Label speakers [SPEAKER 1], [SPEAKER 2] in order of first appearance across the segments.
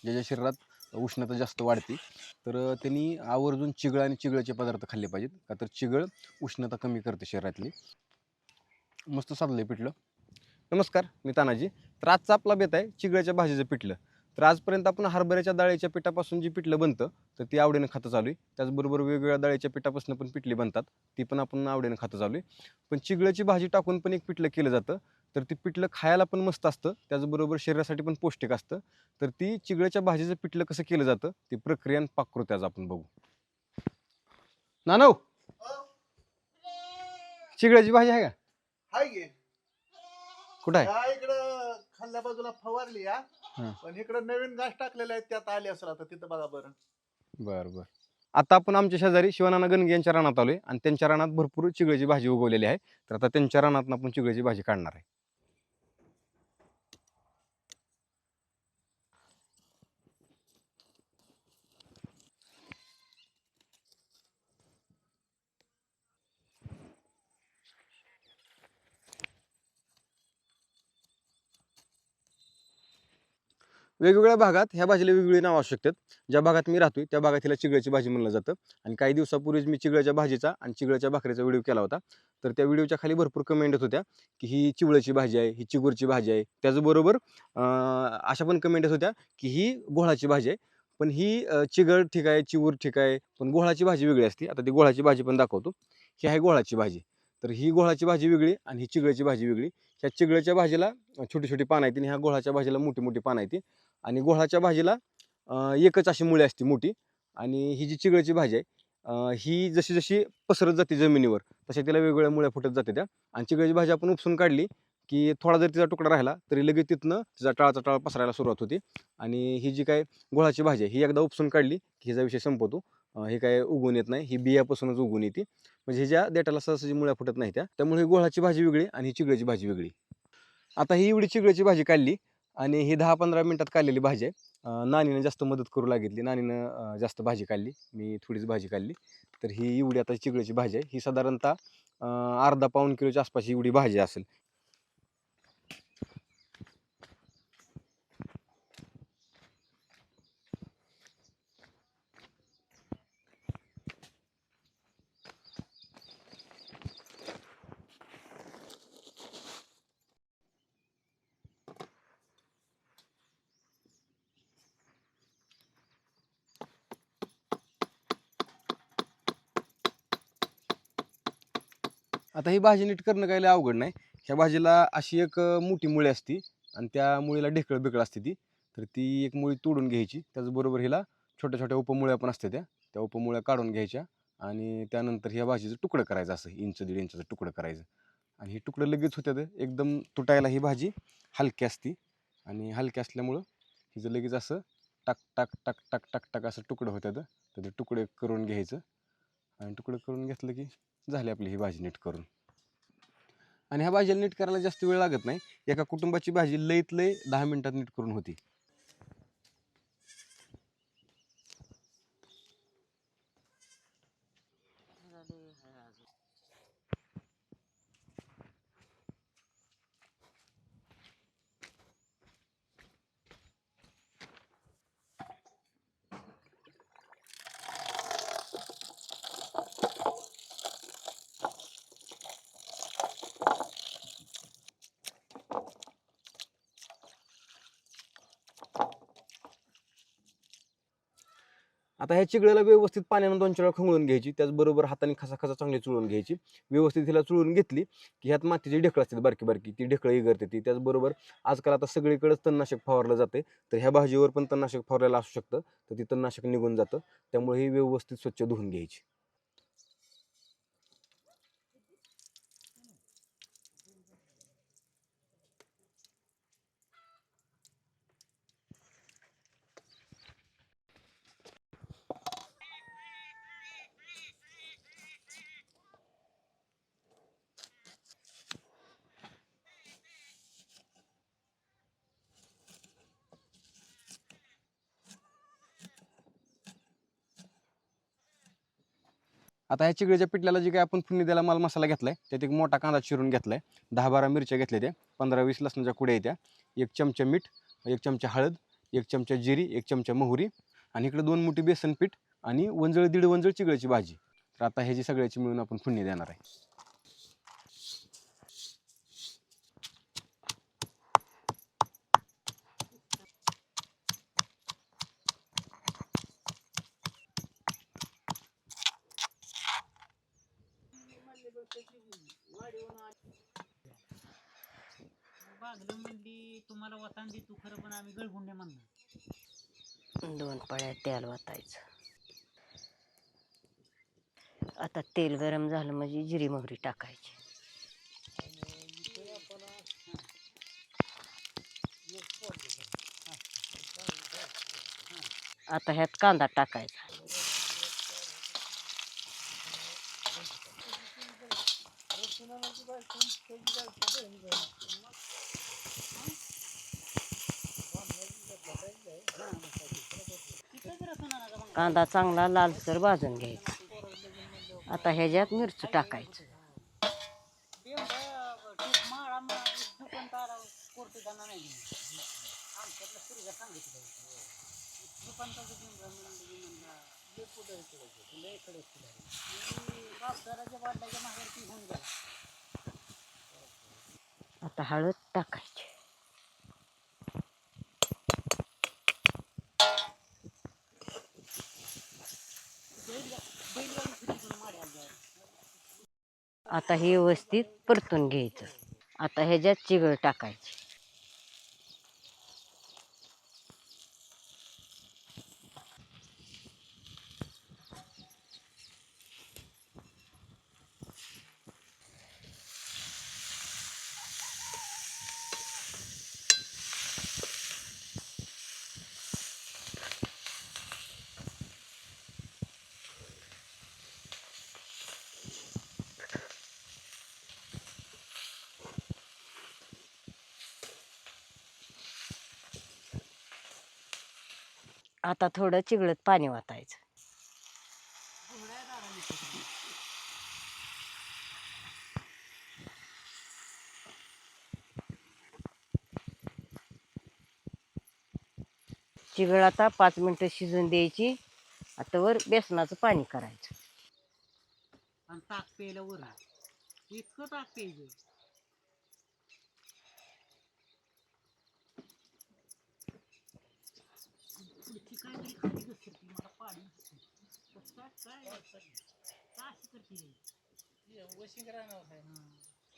[SPEAKER 1] ज्याच्या शरीरात उष्णता जास्त वाढते, तर त्यांनी आवर्जून चिगळ आणि चिगळाचे पदार्थ खाल्ले पाहिजेत. का तर चिगळ उष्णता कमी करते शरीरातली. मस्त साधलंय पिठलं. नमस्कार, मी तानाजी. तर आजचा आपला बेत आहे चिगळ्याच्या भाजीचं पिठलं. तर आजपर्यंत आपण हरभऱ्याच्या डाळीच्या पिठापासून जी पिठलं बनतं, तर ती आवडीनं खातं चालू आहे. त्याचबरोबर वेगवेगळ्या डाळीच्या पिठापासून पण पिठली बनतात, ती पण आपण आवडीनं खातं चालू आहे. पण चिगळाची भाजी टाकून पण एक पिठलं केलं जातं. तर ती पिठलं खायला पण मस्त असतं, त्याचबरोबर शरीरासाठी पण पौष्टिक असतं. तर ती चिगळाच्या भाजीचं पिठलं कसं केलं जातं, ती प्रक्रिया आणि पाककृती आज आपण बघू. नानव, चिगळाची भाजी आहे का?
[SPEAKER 2] हाय गे
[SPEAKER 1] कुठं आहे?
[SPEAKER 2] ह्या इकडं खाल्ल्या बाजूला फवारली या.
[SPEAKER 1] हां.
[SPEAKER 2] पण इकडं नवीन घास टाकलेले आहेत त्यात आले असेल आता तिथं बघा बरं.
[SPEAKER 1] बरं बरं. आता आपण आमच्या शेजारी शिवानाना गणगे यांच्या रानात आलोय आणि त्यांच्या रानात भरपूर चिगळीची भाजी उगवलेली आहे. तर आता त्यांच्या रानातून आपण चिगळीची भाजी काढणार आहे. वेगवेगळ्या भागात ह्या भाजीला वेगवेगळी नावं असू शकतात. ज्या भागात मी राहतोय त्या भागात हिला चिगळीची भाजी म्हणलं जातं. आणि काही दिवसापूर्वीच मी चिगळ्याच्या भाजीचा आणि चिगळ्याच्या भाकरीचा व्हिडिओ केला होता. तर त्या व्हिडिओच्या खाली भरपूर कमेंट येत होत्या, की ही चिवळ्याची भाजी आहे, ही चिगूरची भाजी आहे. त्याचबरोबर अशा पण कमेंट येत होत्या, की ही घोळाची भाजी आहे. पण ही चिगळ ठीक आहे, चिगूर ठीक आहे, पण घोळाची भाजी वेगळी असते. आता ती घोळाची भाजी पण दाखवतो. ही आहे घोळाची भाजी. तर ही घोळाची भाजी वेगळी आणि ही चिगळ्याची भाजी वेगळी. ह्या चिगळ्याच्या भाजीला छोटी छोटी पानं आहेत आणि ह्या घोळाच्या भाजीला मोठी मोठी पानं आहेत. आणि घोळाच्या भाजीला एकच अशी मुळी असते मोठी. आणि ही जी चिगळची भाजी आहे, ही जशी जशी पसरत जाते जमिनीवर तशा तिला वेगवेगळ्या मुळ्या फुटत जाते त्या. आणि चिगळची भाजी आपण उपसून काढली की थोडा जर तिचा तुकडा राहिला तरी लगेच तिथनं तिचा टाळाचा टाळ पसरायला सुरुवात होते. आणि ही जी काय घोळाची भाजी आहे ही एकदा उपसून काढली की हिचा विषय संपवतो. हे काय उगवून येत नाही, ही बियापासूनच उगवून येते. म्हणजे ह्याच्या देठाला सहसा मुळ्या फुटत नाही त्या, त्यामुळे ही घोळाची भाजी वेगळी आणि ही चिगळची भाजी वेगळी. आता ही एवढी चिगळची भाजी काढली आणि ही 10-15 मिनिटात काढलेली भाजी आहे. नानीनं जास्त मदत करू लागितली. नानीनं जास्त भाजी काढली. मी थोडीच भाजी काढली. तर ही एवढी आता चिगळची भाजी आहे. ही साधारणतः अर्धा पाऊण किलोच्या आसपास एवढी भाजी असेल. आता ही भाजी नीट करणं काही लय अवघड नाही. ह्या भाजीला अशी एक मोठी मुळी असते आणि त्या मुळीला ढेकळं-बिकळं असते ती. तर ती एक मुळी तोडून घ्यायची. त्याचबरोबर हिला छोट्या-छोट्या उपमुळ्या पण असतात त्या. त्या उपमुळ्या काढून घ्यायच्या आणि त्यानंतर ह्या भाजीचं तुकडं करायचं असं इंच दीड इंचाचं तुकडं करायचं. आणि ही तुकडं लगेच होतात. एकदम तुटायला ही भाजी हलकी असते आणि हलकी असल्यामुळं हिचं लगेच असं टाक, टाक, टाक, टाक, टाक, टाक असं तुकडं होतात. तर ते तुकडे करून घ्यायचं आणि तुकडं करून घेतलं की झाली आपली ही भाजी नीट करून. आणि ह्या भाजीला नीट करायला जास्त वेळ लागत नाही. एका कुटुंबाची भाजी लईत लई 10 मिनिटात नीट करून होती. आता ह्या चिगळ्याला व्यवस्थित पाण्यानं 2-4 वेळा खंगळून घ्यायची. त्याचबरोबर हाताने खसा-खसा चांगली चुळून घ्यायची. व्यवस्थित हिला चुळून घेतली, की ह्यात मातीची ढेकळं असतात बारकी-बारकी. ती ढेकळं इगरते ती. त्याचबरोबर आजकाल आता सगळीकडेच तणनाशक फवारलं जाते. तर ह्या भाजीवर पण तणनाशक फवारलेलं असू शकतं. तर ती तणनाशक निघून जातं. त्यामुळे ही व्यवस्थित स्वच्छ धुवून घ्यायची. आता ह्या चिगळीच्या पिठल्याला जे काही आपण फोडणी द्यायला माल मसाला घेतलाय, त्यात एक मोठा कांदा चिरून घेतलाय, 10-12 मिरच्या घेतल्या त्या, 15-20 लसणाच्या कुड्या येत्या, 1 चमचा मीठ, 1 चमचा हळद, 1 चमचा जिरी, 1 चमचा मोहरी आणि इकडे 2 मुठी बेसन पीठ आणि वंजळ 1.5 वंजळ चिगळाची भाजी. तर आता ह्याची सगळ्याची मिळून आपण फोडणी देणार आहे.
[SPEAKER 3] बागलं म्हणली तुम्हाला वतान देतो खरं, पण आम्ही गळगुंडे म्हणणार.
[SPEAKER 4] 2 पळ्या तेल वतायचं. आता तेल गरम झालं म्हणजे जिरी मोहरी टाकायची. आता ह्यात कांदा टाकायचा. कांदा चांगला लालसर भाजून घ्यायचा. आता ह्याच्यात मिरची टाकायचं. आता हळद टाकायची. आता हे व्यवस्थित परतून घ्यायचं. आता ह्याच्यात चिगळ टाकायची. आता थोडं चिगळत पाणी वाटायचं. चिगळ आता 5 मिनिटं शिजून द्यायची. आता वर बेसनाचं पाणी करायचं.
[SPEAKER 3] आणि ताक प्यायला वर इतकं ताक प्यायचं. पुढची काहीतरी खाली घसरती मला पाणी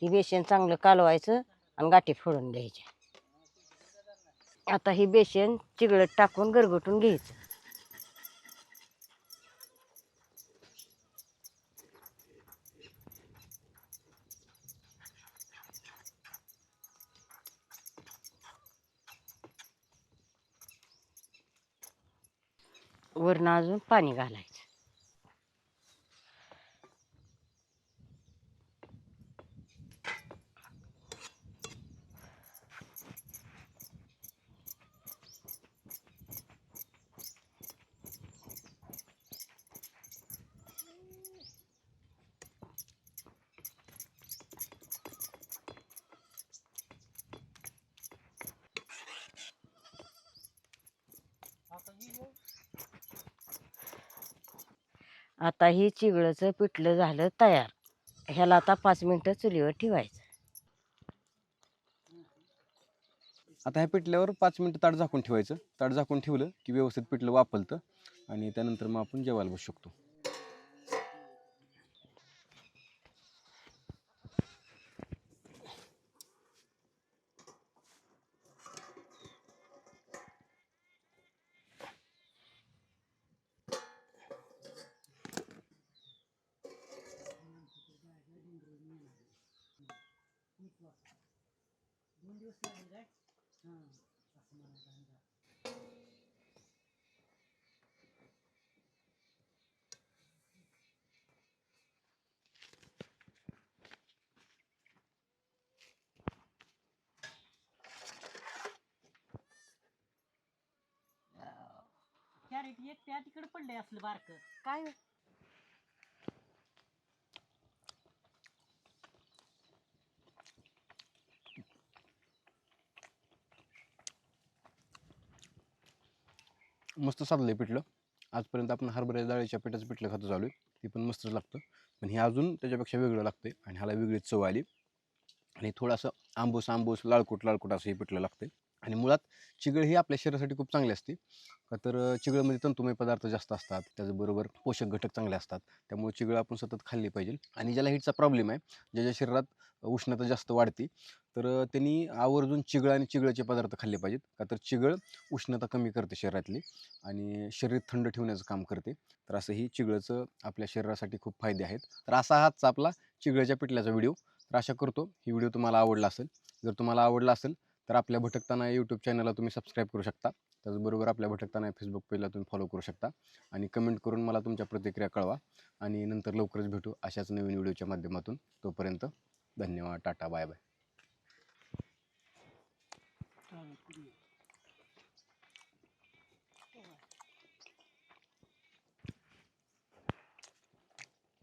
[SPEAKER 4] ही बेसन चांगलं कालवायचं आणि गाठी फोडून द्यायच्या. आता ही बेसन चिगळत टाकून गरगटून घ्यायचं. वरनं अजून पाणी घालायचं. आता ही चिगळचं पिठलं झालं तयार. ह्याला आता 5 मिनिटं चुलीवर ठेवायचं.
[SPEAKER 1] आता ह्या पिठल्यावर 5 मिनिटं ताट झाकून ठेवायचं. ताट झाकून ठेवलं की व्यवस्थित पिठलं वाफलतं आणि त्यानंतर मग आपण जेवायला बसू शकतो.
[SPEAKER 3] कॅरेट एक त्या तिकडे पडलंय असलं बारक
[SPEAKER 4] काय
[SPEAKER 1] मस्त साधलं पिठलं. आजपर्यंत आपण हरभऱ्याच्या डाळीच्या पिठाचं पिठलं खातो चालू आहे, ते पण मस्तच लागतं. पण हे अजून त्याच्यापेक्षा वेगळं लागतं आणि ह्याला वेगळीच चव आली आणि थोडंसं आंबूस लाळकुट असं हे पिठलं लागतं. आणि मुळात चिगळ ही आपल्या शरीरासाठी खूप चांगली असते. का तर चिगळमध्ये तंतुमय पदार्थ जास्त असतात, त्याचबरोबर पोषक घटक चांगले असतात. त्यामुळे चिगळ आपण सतत खाल्ली पाहिजे. आणि ज्याला हिटचा प्रॉब्लेम आहे, ज्याच्या शरीरात उष्णता जास्त वाढते, तर त्यांनी आवर्जून चिगळ आणि चिगळाचे पदार्थ खाल्ले पाहिजेत. का तर चिगळ उष्णता कमी करते शरीरातली आणि शरीर थंड ठेवण्याचं काम करते. तर असं ही चिगळाचं आपल्या शरीरासाठी खूप फायदे आहेत. तर असा हा आजचा आपला चिगळाच्या पिठल्याचा व्हिडिओ. तर आशा करतो ही व्हिडिओ तुम्हाला आवडला असेल. जर तुम्हाला आवडला असेल तर आपल्या भटकताना यूट्यूब चॅनलला तुम्ही सबस्क्राईब करू शकता. त्याचबरोबर आपल्या भटकताना फेसबुक पेजला तुम्ही फॉलो करू शकता आणि कमेंट करून मला तुमच्या प्रतिक्रिया कळवा. आणि नंतर लवकरच भेटू अशाच नवीन व्हिडिओच्या माध्यमातून. तोपर्यंत धन्यवाद. Tata bye bye.